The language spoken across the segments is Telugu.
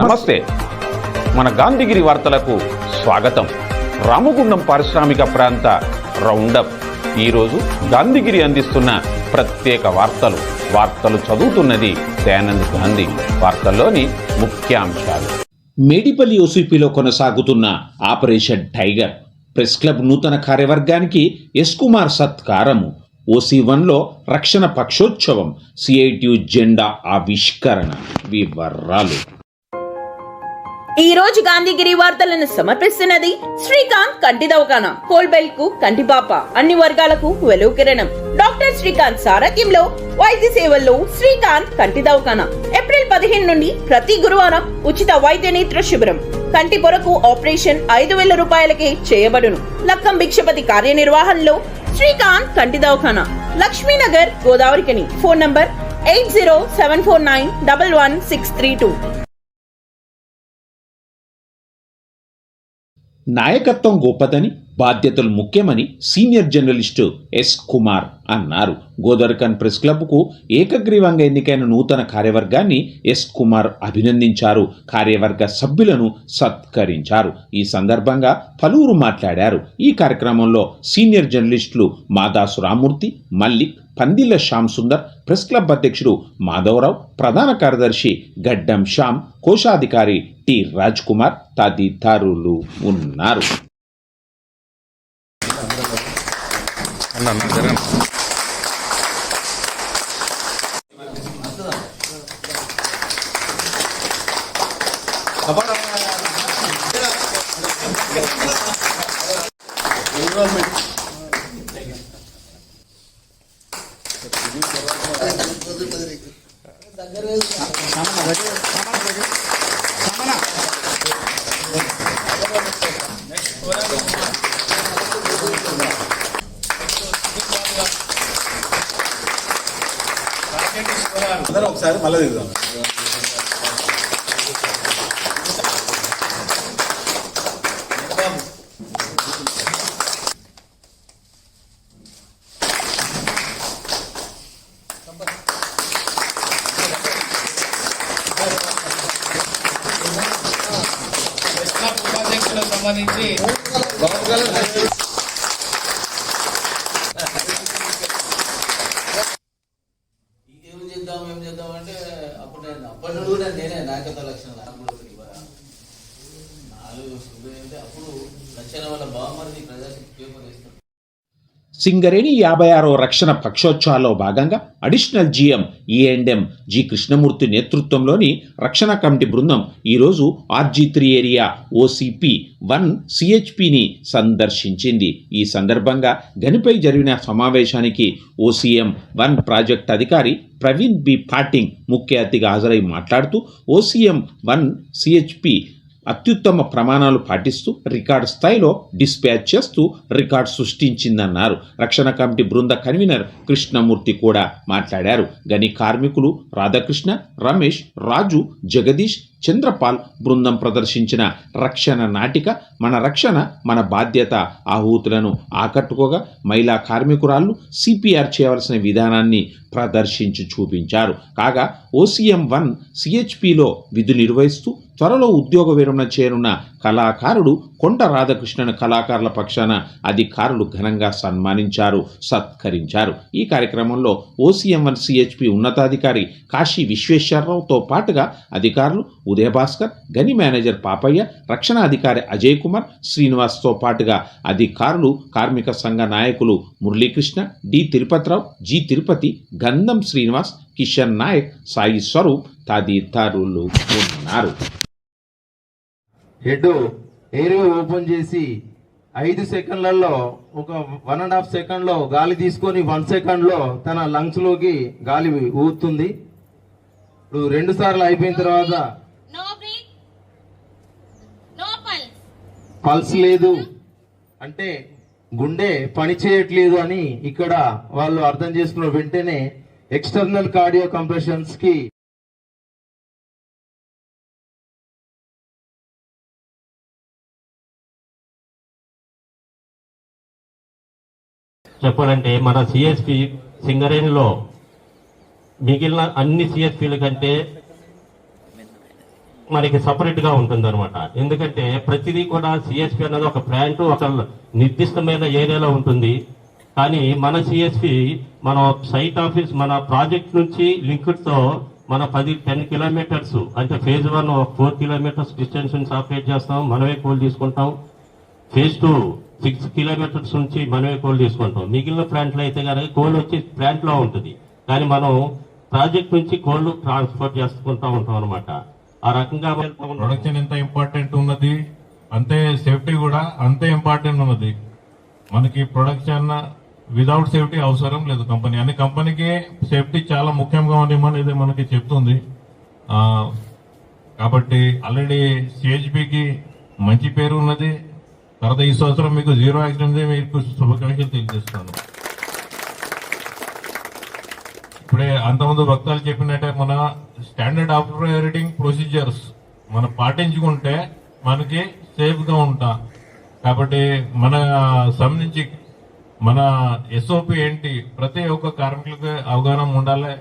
నమస్తే. మన గాంధీగిరి వార్తలకు స్వాగతం. రామగుండం పారిశ్రామిక ప్రాంత రౌండప్. ఈరోజు గాంధీగిరి అందిస్తున్న ప్రత్యేక వార్తలు చదువుతున్నది దయానంద్ గాంధీ. వార్తల్లోని ముఖ్యాంశాలు. మేడిపల్లి ఓసీపీలో కొనసాగుతున్న ఆపరేషన్ టైగర్. ప్రెస్ క్లబ్ నూతన కార్యవర్గానికి ఎస్ కుమార్ సత్కారము. ఓసీ1లో రక్షణ పక్షోత్సవం. సిఐటియు జెండా ఆవిష్కరణ. వివరాలు. ఈ రోజు గాంధీగిరి వార్తలను సమర్పిస్తున్నది శ్రీకాంత్ కంటి దవాఖానా. కోల్బెల్ కు కంటిపాప, అన్ని వర్గాలకు వెలుగు కిరణం. డాక్టర్ శ్రీకాంత్ సారథ్యంలో వైద్య సేవల్లో శ్రీకాంత్ కంటి దవాఖానా. ఏప్రిల్ 15 నుండి ప్రతి గురువారం ఉచిత వైద్య నేత్ర శిబిరం. కంటి పొరకు ఆపరేషన్ 5,000 రూపాయలకే చేయబడును. లక్కం భిక్షపతి కార్యనిర్వహణలో శ్రీకాంత్ కంటి దవాఖానా, లక్ష్మీనగర్, గోదావరికని. Phone number 8074911632. నాయకత్వం గొప్పదని, బాధ్యతలు ముఖ్యమని సీనియర్ జర్నలిస్టు ఎస్ కుమార్ అన్నారు. గోదర్కన్ ప్రెస్ క్లబ్కు ఏకగ్రీవంగా ఎన్నికైన నూతన కార్యవర్గాన్ని ఎస్ కుమార్ అభినందించారు. కార్యవర్గ సభ్యులను సత్కరించారు. ఈ సందర్భంగా పలువురు మాట్లాడారు. ఈ కార్యక్రమంలో సీనియర్ జర్నలిస్టులు మాదాసు రామూర్తి, మల్లిక్, పందిళ్ల శ్యామ్ సుందర్, ప్రెస్ క్లబ్ అధ్యక్షుడు మాధవరావు, ప్రధాన కార్యదర్శి గడ్డం శ్యామ్, కోశాధికారి టి రాజ్ కుమార్ తదితరులు ఉన్నారు. ఒకసారి మళ్ళీ దిగుదాం. ఉపాధ్యక్షులకు సంబంధించి ఏం చేద్దాం అంటే అప్పటి నుండి కూడా నేనే నాయకత్వ లక్షణాలు అప్పుడు లక్షణ వల్ల బాగుమరిది ప్రజాశక్తి పేపర్ ఇస్తాం. సింగరేణి 56వ రక్షణ పక్షోత్సవాల్లో భాగంగా అడిషనల్ జీఎం ఈఎండ్ఎం జి కృష్ణమూర్తి నేతృత్వంలోని రక్షణ కమిటీ బృందం ఈరోజు RG3 ఏరియా OCP1 CHPని సందర్శించింది. ఈ సందర్భంగా గనిపై జరిగిన సమావేశానికి OCM1 ప్రాజెక్ట్ అధికారి ప్రవీణ్ బి పాటింగ్ ముఖ్య అతిథిగా హాజరై మాట్లాడుతూ OCM1 CHP అత్యుత్తమ ప్రమాణాలు పాటిస్తూ రికార్డు స్థాయిలో డిస్పాచ్ చేస్తూ రికార్డు సృష్టించిందన్నారు. రక్షణ కమిటీ బృంద కన్వీనర్ కృష్ణమూర్తి కూడా మాట్లాడారు. గని కార్మికులు రాధాకృష్ణ, రమేష్, రాజు, జగదీష్, చంద్రపాల్ బృందం ప్రదర్శించిన రక్షణ నాటిక మన రక్షణ మన బాధ్యత ఆహుతులను ఆకట్టుకోగా మహిళా కార్మికురాళ్ళు CPR చేయవలసిన విధానాన్ని ప్రదర్శించి చూపించారు. కాగా OCM1 CHPలో విధులు నిర్వహిస్తూ త్వరలో ఉద్యోగ విరమణ చేయనున్న కళాకారుడు కొండ రాధాకృష్ణన్ కళాకారుల పక్షాన అధికారులు ఘనంగా సన్మానించారు, సత్కరించారు. ఈ కార్యక్రమంలో OCM1 CHP ఉన్నతాధికారి కాశీ విశ్వేశ్వరరావుతో పాటుగా అధికారులు ఉదయభాస్కర్, గని మేనేజర్ పాపయ్య, రక్షణ అధికారి అజయ్ కుమార్, శ్రీనివాస్తో పాటుగా అధికారులు, కార్మిక సంఘ నాయకులు మురళీకృష్ణ, డి తిరుపతిరావు, జి తిరుపతి, గంధం శ్రీనివాస్, కిషన్ నాయక్, సాయి స్వరూప్ తదితరులు ఉన్నారు. హెడ్ ఎయిర్ ఓపెన్ చేసి 5 సెకండ్లలో ఒక 1.5 సెకండ్లో గాలి తీసుకొని 1 సెకండ్లో తన లంగ్స్ లోకి గాలి ఊదుతుంది. ఇప్పుడు 2 సార్లు అయిపోయిన తర్వాత పల్స్ లేదు అంటే గుండె పని చేయట్లేదు అని ఇక్కడ వాళ్ళు అర్థం చేసుకున్న వెంటనే ఎక్స్టర్నల్ కార్డియో కంప్రెషన్స్ కి చెప్పాలంటే మన సిఎస్పి సింగరేణిలో మిగిలిన అన్ని సిఎస్పీల కంటే మనకి సపరేట్ గా ఉంటుంది అనమాట. ఎందుకంటే ప్రతిదీ కూడా సిఎస్పి అనేది ఒక ప్లాంట్ ఒక నిర్దిష్టమైన ఏరియాలో ఉంటుంది. కానీ మన సిఎస్పి మన సైట్ ఆఫీస్ మన ప్రాజెక్ట్ నుంచి లింక్డ్ తో మన 10 కిలోమీటర్స్ అంటే ఫేజ్ 1 4 కిలోమీటర్స్ డిస్టెన్స్ నుంచి ఆపరేట్ చేస్తాం, మనమే కోల్ తీసుకుంటాం. ఫేజ్ 2 6 కిలోమీటర్స్ నుంచి మనమే కోల్ తీసుకుంటాం. మిగిలిన ప్లాంట్లు అయితే కనుక కోల్ వచ్చి ప్లాంట్ లో ఉంటుంది, కానీ మనం ప్రాజెక్ట్ నుంచి కోల్ ట్రాన్స్పోర్ట్ చేసుకుంటా ఉంటాం అనమాట. ఆ రకంగా ప్రొడక్షన్ ఎంత ఇంపార్టెంట్ ఉన్నది అంతే సేఫ్టీ కూడా అంతే ఇంపార్టెంట్ ఉన్నది. మనకి ప్రొడక్షన్ వితౌట్ సేఫ్టీ అవసరం లేదు కంపెనీ. అన్ని కంపెనీకి సేఫ్టీ చాలా ముఖ్యంగా ఉంది మనకి చెప్తుంది. కాబట్టి ఆల్రెడీ సిహెచ్పికి మంచి పేరు ఉన్నది. తర్వాత ఈ సంవత్సరం మీకు 0 యాక్సిడెంట్ మీకు శుభాకాంక్షలు తెలియజేస్తాను. ఇప్పుడే అంతకుముందు భక్తాలు చెప్పినట్టే మన స్టాండర్డ్ ఆపరేటింగ్ ప్రొసీజర్స్ మనం పాటించుకుంటే మనకి సేఫ్ గా ఉంటాం. కాబట్టి మన సంబంధించి మన ఎస్ఓపి ఏంటి ప్రతి ఒక్క కార్మికులకు అవగాహన ఉండాలి.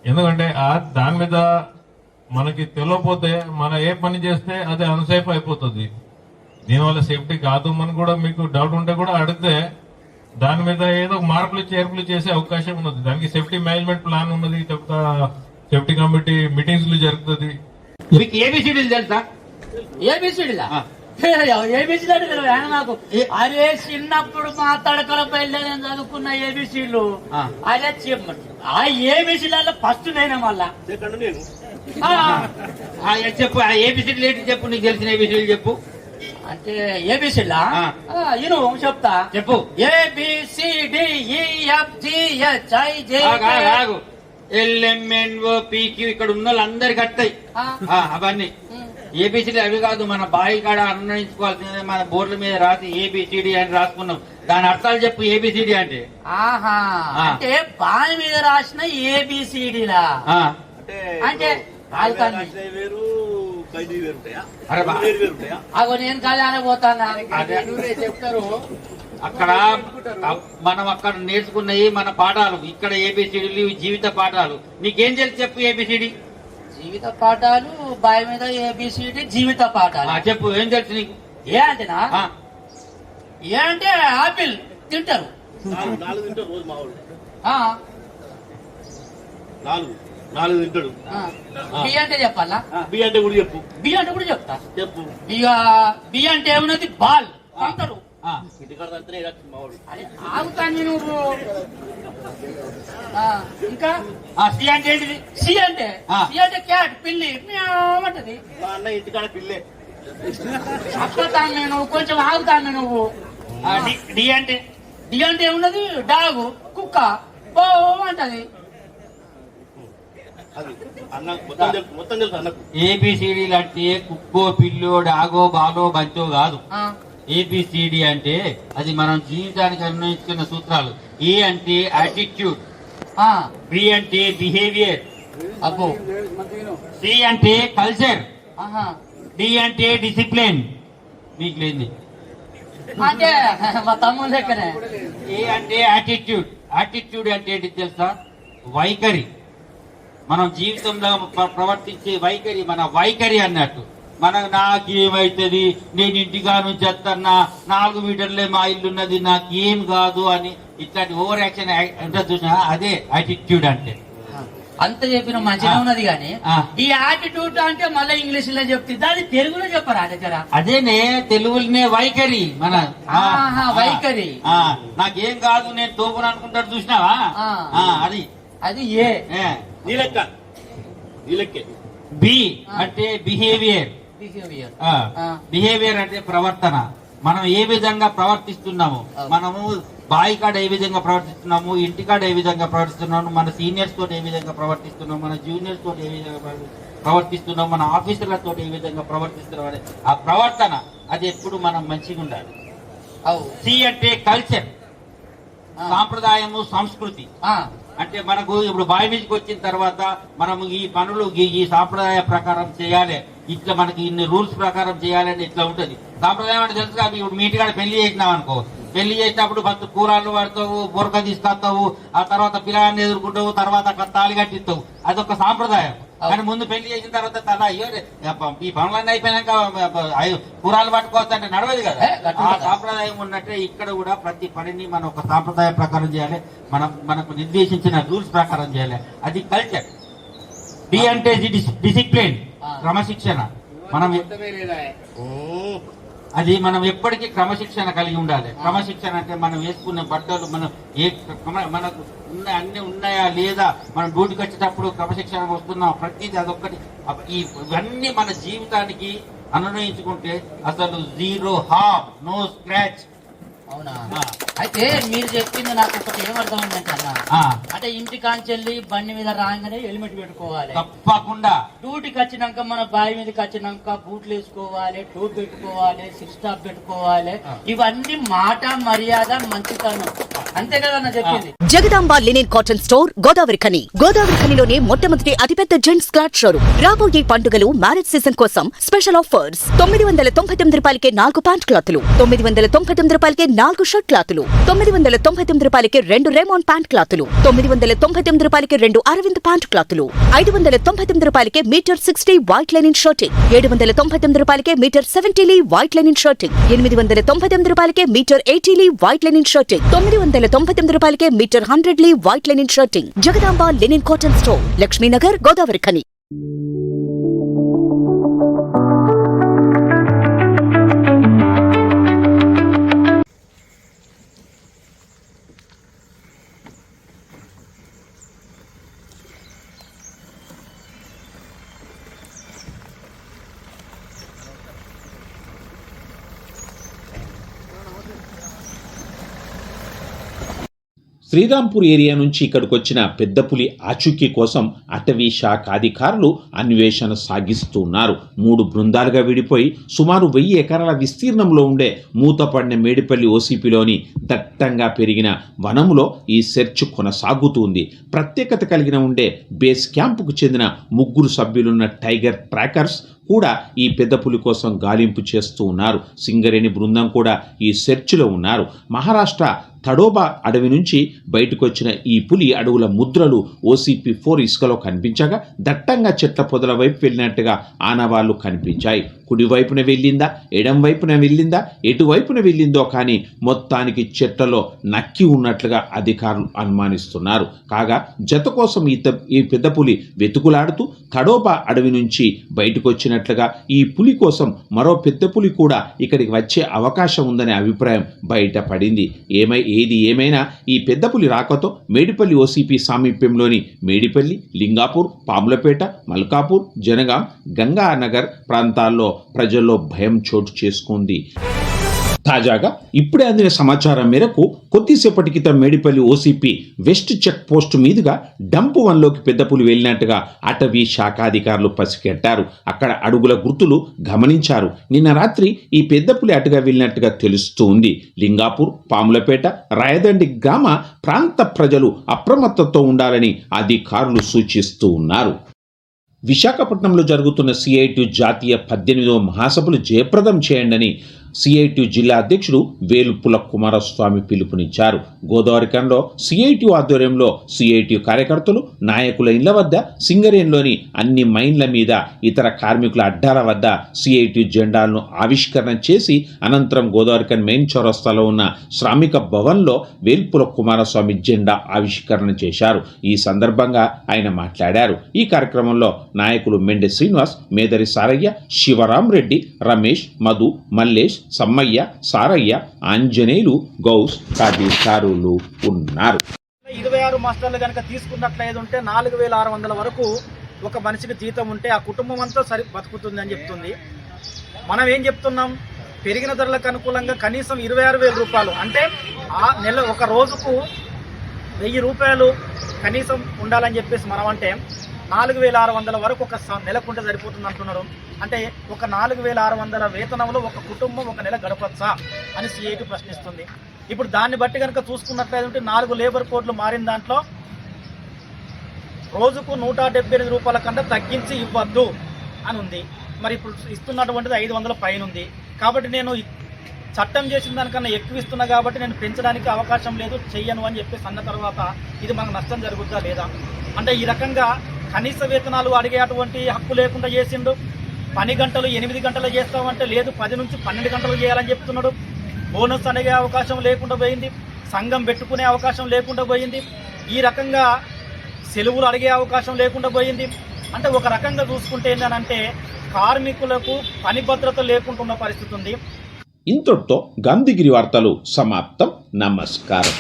ఎందుకంటే దాని మీద మనకి తెలియకపోతే మన ఏ పని చేస్తే అది అన్సేఫ్ అయిపోతుంది. దీనివల్ల సేఫ్టీ కాదు మనం కూడా మీకు డౌట్ ఉంటే కూడా అడిగితే దాని మీద ఏదో మార్పులు చేర్పులు చేసే అవకాశం ఉన్నది. దానికి సేఫ్టీ మేనేజ్మెంట్ ప్లాన్ ఉన్నది. సేఫ్టీ కమిటీ మీటింగ్స్ జరుగుతుంది. మీకు ఏబిసిడీలు తెలుసా? ఏబిసిడీలా? ఏబిసిడీ అంటే నాకు అరే చిన్నప్పుడు మా తడకల పైన నేను చదువుకున్న ఏబిసిడ్లు అదే ఆ ఏబిసిడ్లలో ఫస్ట్ నేనే మళ్ళా చెప్పు. ఆ ఏబిసిడీలు ఏంటి చెప్పు, నీకు తెలిసిన ఏబిసిడీలు చెప్పు. అంటే ఏబిసిడ్లా ఇను చెప్తా చెప్పు. ABCDEFGHIJ LMNOPQ ఇక్కడ ఉన్న వాళ్ళందరికి వస్తాయి అవన్నీ. ఏబిసిడి అవి కాదు, మన బాయి కాడ అన్వయించుకోవాల్సిందే. మన బోర్డుల మీద రాసి ఏబిసిడి అని రాసుకున్నాం. దాని అర్థాలు చెప్పు. ఏబిసిడి అంటే అంటే బావి మీద రాసిన ఏబిసిడీలా అంటే అగో నేను కళ్యాణం పోతాను చెప్తారు. అక్కడ మనం అక్కడ నేర్చుకున్నవి మన పాఠాలు, ఇక్కడ ఏబిసిడీలు జీవిత పాఠాలు. నీకేం తెలిసి చెప్పు. ఏబిసిడి జీవిత పాఠాలు బావి మీద ఏబిసిడి జీవిత పాఠాలు చెప్పు. ఏం తెలుసు నీకు? ఏ అంటేనా? ఏ అంటే ఆపిల్ తింటారు. 4 తింటారు రోజు మావాడు. 4 తింటాడు. బి అంటే చెప్పాలా? బి అంటే కూడా చెప్పు. బి అంటే కూడా చెప్తా. చెప్పు. ఇక బి అంటే ఏమన్నది బాల్ తంతరు. ఆగుతాను నువ్వు. ఇంకా సి అంటే ఏంటిది? సి అంటే క్యాట్ పిల్లి అంటది. అన్న ఇంటికాడ పిల్లే. అప్పుతాను నేను కొంచెం ఆగుతాను నువ్వు. డి అంటే? డి అంటే ఏమున్నది? డాగు కుక్క బో అంటది. మొత్తం తెలుసు అన్నకు. ఏబిసిడీలు అంటే కుక్కో పిల్లో డాగో బాలో బంచో కాదు. ఏబిసిడి అంటే అది మనం జీవితానికి అన్వయించుకున్న సూత్రాలు. ఏ అంటే యాటిట్యూడ్, బి అంటే బిహేవియర్, అబ్బో, సి అంటే కల్చర్, డి అంటే డిసిప్లిన్. మీకు లేని అంటే మా తమ్ముడు లెక్కనే. ఏ అంటే యాటిట్యూడ్. యాటిట్యూడ్ అంటే ఏంటి తెలుసా? వైఖరి. మనం జీవితంలో ప్రవర్తించే వైఖరి మన వైఖరి అన్నట్టు. నాకేమైతుంది, నేను ఇంటిగా నుంచి వస్తున్నా, 4 మీటర్లే మా ఇల్లున్నది, నాకేం కాదు అని ఇట్లాంటి ఓవర్ యాక్షన్ అంటే చూసినా అదే యాటిట్యూడ్ అంటే. అంత చెప్పిన మంచిగా ఉన్నది కానీ ఈ యాటిట్యూడ్ అంటే మళ్ళీ ఇంగ్లీష్ లో చెప్తుంది, అది తెలుగులో చెప్పరా? అదేనే తెలుగులోనే వైఖరి మన వైఖరి. నాకేం కాదు, నేను తోపును అనుకుంటాడు చూసినావా? అది అది ఏ నీలెక్కే. బి అంటే బిహేవియర్. బిహేవియర్ అంటే ప్రవర్తన. మనం ఏ విధంగా ప్రవర్తిస్తున్నాము, మనము బాయి కాడ ఏ విధంగా ప్రవర్తిస్తున్నాము, ఇంటికాడ ఏ విధంగా ప్రవర్తిస్తున్నాము, మన సీనియర్స్ తోటి ఏ విధంగా ప్రవర్తిస్తున్నాము, మన జూనియర్స్ తోటి ఏ విధంగా ప్రవర్తిస్తున్నాము, మన ఆఫీసర్లతో ఏ విధంగా ప్రవర్తిస్తున్నాం అనే ఆ ప్రవర్తన అది ఎప్పుడు మనం మంచిగా ఉండాలి. సి అంటే కల్చర్, సాంప్రదాయము, సంస్కృతి. అంటే మనకు ఇప్పుడు బావి మీదకి వచ్చిన తర్వాత మనము ఈ పనులు ఈ సాంప్రదాయ ప్రకారం చేయాలి, ఇట్లా మనకి ఇన్ని రూల్స్ ప్రకారం చేయాలని ఇట్లా ఉంటది. సాంప్రదాయం అంటే తెలుసు. ఇప్పుడు మీ ఇంటికాడ పెళ్లి చేసినాం అనుకో, పెళ్లి చేసినప్పుడు ఫస్ట్ కూరలు పడతావు, బురక తీసుకొస్తావు, ఆ తర్వాత పిల్లగాన్ని ఎదుర్కొంటావు, తర్వాత తాళి కట్టిస్తావు. అదొక సాంప్రదాయం. కానీ ముందు పెళ్లి చేసిన తర్వాత తన అయ్యో ఈ పనులన్నీ అయిపోయినాక కూరలు పట్టుకోవచ్చు అంటే నడవదు కదా. ఆ సాంప్రదాయం ఉన్నట్టే ఇక్కడ కూడా ప్రతి పనిని మనం ఒక సాంప్రదాయం ప్రకారం చేయాలి, మనకు నిర్దేశించిన రూల్స్ ప్రకారం చేయాలి. అది కల్చర్. డి అంటే డిసిప్లిన్, క్రమశిక్షణ. మనం ఎప్పటికీ క్రమశిక్షణ కలిగి ఉండాలి. క్రమశిక్షణ అంటే మనం వేసుకునే బట్టలు మనకు అన్ని ఉన్నాయా లేదా, మనం డ్యూటీకి వచ్చేటప్పుడు క్రమశిక్షణ వస్తున్నాం, ప్రతిదీ అదొక్కటి. ఇవన్నీ మన జీవితానికి అనునయించుకుంటే అసలు జీరో హార్మ్, నో స్క్రాచ్. అవునా? అయితే మీరు చెప్పింది నాకు ఒకటి ఏమర్థమైందంటే అన్న, అంటే ఇంటి కాంచెల్లి బండి మీద రాగానే హెల్మెట్ పెట్టుకోవాలి తప్పకుండా. డ్యూటీకి వచ్చినాక మన బావి మీదకి వచ్చినాక బూట్లు వేసుకోవాలి, టూప్ పెట్టుకోవాలి, సిక్స్ టాప్ పెట్టుకోవాలి. ఇవన్నీ మాట మర్యాద మంచితనం, అంతే కదా అన్న చెప్పింది. Jagadamba linen cotton store, Godavarikhani. గోదావరి ఖనిలోనే మొట్టమొదటి అతిపెద్ద జెంట్స్ క్లాత్ షోరూమ్. రాబోయే పండుగలు, మ్యారేజ్ సీజన్ కోసం స్పెషల్ ఆఫర్స్. 999 రూపాయలకే 4 ప్యాంట్ క్లాతులు, 999 రూపాయలకే 4 షర్ట్ క్లాతులు, 999 రూపాయలకి 2 రేమాన్ ప్యాంట్ క్లాతులు, 999 రూపాయలకి 2 అరవింద్ ప్యాంట్ క్లాతులు, 599 రూపాయలకి మీటర్ 60 వైట్ లైనిన్ షర్టింగ్, 799 రూపాయలకి మీటర్ 70 వైట్ లైనిన్ షర్టింగ్, 899 రూపాయలకి మీటర్ 80 వైట్ లైనిన్ షర్టింగ్, 999 రూపాయలకి metre 100 white linen shirting. Jagadamba linen cotton store, Laxminagar, Godavarikhani. Srirampur area నుంచి ఇక్కడికి వచ్చిన పెద్ద పులి ఆచూకీ కోసం అటవీ శాఖ అధికారులు అన్వేషణ సాగిస్తున్నారు. 3 బృందాలుగా విడిపోయి సుమారు 1000 ఎకరాల విస్తీర్ణంలో ఉండే మూతపడిన మేడిపల్లి ఓసీపీలోని దట్టంగా పెరిగిన వనంలో ఈ సెర్చ్ కొనసాగుతుంది. ప్రత్యేకత కలిగిన ఉండే బేస్ క్యాంపుకు చెందిన 3 సభ్యులున్న టైగర్ ట్రాకర్స్ కూడా ఈ పెద్ద పులి కోసం గాలింపు చేస్తూ ఉన్నారు. సింగరేణి బృందం కూడా ఈ సెర్చ్లో ఉన్నారు. మహారాష్ట్ర తడోబా అడవి నుంచి బయటకు వచ్చిన ఈ పులి అడవుల ముద్రలు OCP-4 ఇసుకలో కనిపించగా దట్టంగా చెట్ల పొదల వైపు వెళ్ళినట్టుగా ఆనవాళ్లు కనిపించాయి. కుడివైపున వెళ్ళిందా, ఎడం వైపున వెళ్ళిందా, ఎటువైపున వెళ్ళిందో కానీ మొత్తానికి చెట్లలో నక్కి ఉన్నట్లుగా అధికారులు అనుమానిస్తున్నారు. కాగా జత కోసం ఈ పెద్ద పులి వెతుకులాడుతూ తడోబా అడవి నుంచి బయటకు వచ్చినట్లుగా ఈ పులి కోసం మరో పెద్ద పులి కూడా ఇక్కడికి వచ్చే అవకాశం ఉందనే అభిప్రాయం బయటపడింది. ఏది ఏమైనా ఈ పెద్ద పులి రాకతో మేడిపల్లి ఓసీపీ సామీప్యంలోని మేడిపల్లి, లింగాపూర్, పాములపేట, మల్కాపూర్, జనగాం, గంగానగర్ ప్రాంతాల్లో ప్రజల్లో భయం చోటు చేసుకుంది. తాజాగా ఇప్పుడే అందిన సమాచారం మేరకు కొద్దిసేపటి క్రితం Medipalli OCP west check post మీదుగా డంప్ 1లోకి పెద్ద పులి వెళ్ళినట్టుగా అటవీ శాఖ అధికారులు పసిగట్టారు. అక్కడ అడుగుల గుర్తులు గమనించారు. నిన్న రాత్రి ఈ పెద్ద పులి అటుగా వెళ్ళినట్టుగా తెలుస్తూ ఉంది. లింగాపూర్, పాములపేట, రాయదండి గ్రామ ప్రాంత ప్రజలు అప్రమత్తతో ఉండాలని అధికారులు సూచిస్తూ ఉన్నారు. విశాఖపట్నంలో జరుగుతున్న CITU జాతీయ 18వ మహాసభలు జయప్రదం చేయండి CITU జిల్లా అధ్యక్షుడు వేలుపుల కుమారస్వామి పిలుపునిచ్చారు. గోదావరిఖనిలో CITU ఆధ్వర్యంలో CITU కార్యకర్తలు, నాయకుల ఇళ్ల వద్ద, సింగరేణిలోని అన్ని మైన్ల మీద, ఇతర కార్మికుల అడ్డాల వద్ద CITU జెండాలను ఆవిష్కరణ చేసి అనంతరం గోదావరిఖని మెయిన్ చౌరస్తాలో ఉన్న శ్రామిక భవన్లో వేల్పుల కుమారస్వామి జెండా ఆవిష్కరణ చేశారు. ఈ సందర్భంగా ఆయన మాట్లాడారు. ఈ కార్యక్రమంలో నాయకులు మెండె శ్రీనివాస్, మేదరి సారయ్య, శివరాం రెడ్డి, రమేష్, మధు, మల్లేష్, సమ్మయ్య, సారయ్య, ఆంజనేయులు, గౌస్ తదితరులు ఉన్నారు. 26 మాస్టర్లు కనుక తీసుకున్నట్లయితే ఉంటే 4600 వరకు ఒక మనిషికి జీతం ఉంటే ఆ కుటుంబం అంతా బతుకుతుంది అని చెప్తుంది. మనం ఏం చెప్తున్నాం, పెరిగిన ధరలకు అనుకూలంగా కనీసం 26,000 రూపాయలు అంటే ఆ నెల ఒక రోజుకు 1000 రూపాయలు కనీసం ఉండాలని చెప్పేసి మనం అంటే 4600 వరకు ఒక నెలకుంటే సరిపోతుంది అంటున్నారు. అంటే ఒక 4600 వేతనంలో ఒక కుటుంబం ఒక నెల గడపచ్చా అని CITU ప్రశ్నిస్తుంది. ఇప్పుడు దాన్ని బట్టి కనుక చూసుకున్నట్లయితే 4 లేబర్ కోడ్లు మారిన దాంట్లో రోజుకు 178 రూపాయల కన్నా తగ్గించి ఇవ్వద్దు అని ఉంది. మరి ఇప్పుడు ఇస్తున్నటువంటిది 500 పైన ఉంది. కాబట్టి నేను చట్టం చేసిన దానికన్నా ఎక్కువ ఇస్తున్నా కాబట్టి నేను పెంచడానికి అవకాశం లేదు, చెయ్యను అని చెప్పేసి అన్న తర్వాత ఇది మనకు నష్టం జరుగుద్దా లేదా? అంటే ఈ రకంగా కనీస వేతనాలు అడిగేటువంటి హక్కు లేకుండా చేసిండు. పని గంటలు 8 గంటలు చేస్తామంటే లేదు 10 నుంచి 12 గంటలు చేయాలని చెప్తున్నాడు. బోనస్ అడిగే అవకాశం లేకుండా పోయింది, సంఘం పెట్టుకునే అవకాశం లేకుండా పోయింది, ఈ రకంగా సెలవులు అడిగే అవకాశం లేకుండా పోయింది. అంటే ఒక రకంగా చూసుకుంటే ఏంటంటే కార్మికులకు పని భద్రత లేకుండా ఉన్న పరిస్థితి ఉంది. ఇంతటితో గాంధీగిరి వార్తలు సమాప్తం. నమస్కారం.